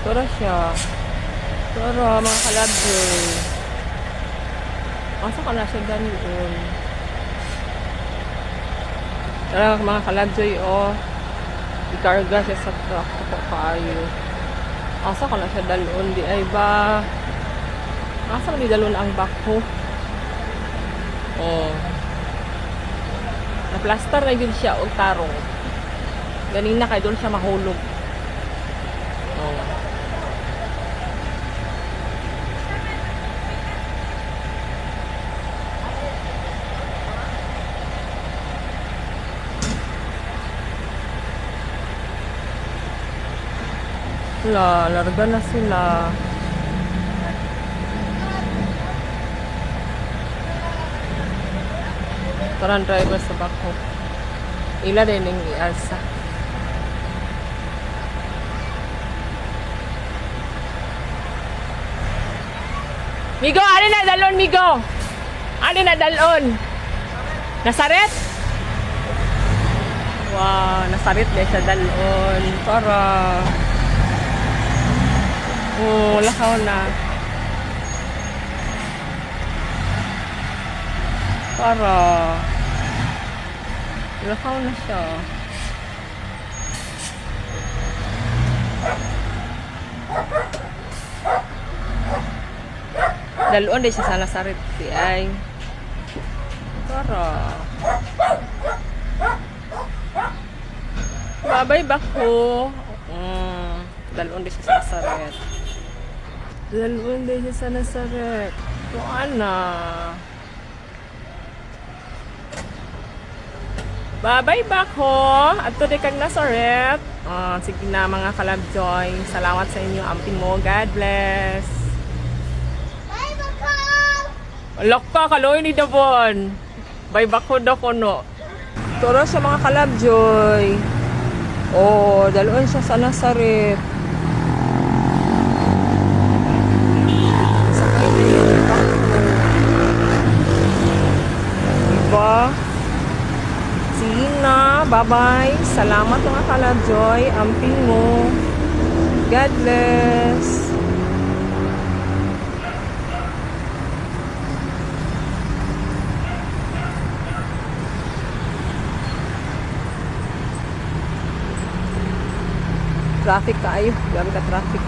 Tura siya. Tura, mga kalabjoy. Asa ka na siya ganoon? Tara, mga kalabjoy, oh. Ikarga siya sa truck. Ako kaayo. Asa ka na siya dalon? Di ay ba? Asa ka ni dalon ang backhoe? Oh. Na-plaster na yun siya og tarong. Ganina kay doon siya mahulog. Oh. Larga na sila. Parang driver sa backhoe. Ila din yung iasa. Migo, alin na dalon, Migo? Alin na dalon? Nasaret? Wow, nasaret na siya dalon. Para... Oh, lakaw na. Para... Lakaw na siya. Dalon din siya sa nasaret. Di ay. Para... Babay bako. Dalon din siya sa nasaret. Dalon din siya sa nasaret. Tuan na. Babay bako. At to di kag nasaret. Sige na mga kalabjoy. Salamat sa inyo. Amping mo. God bless. Bye, bako! Alok ka, kaloy ni Davon. Bay bako daw ko no. Turo sa mga kalabjoy. Oh, dalon siya sa nasaret. Diba? Sige na. Bye-bye. Salamat mga kalabjoy. Amping mo. God bless. Traffic kayo. Grabe ka traffic.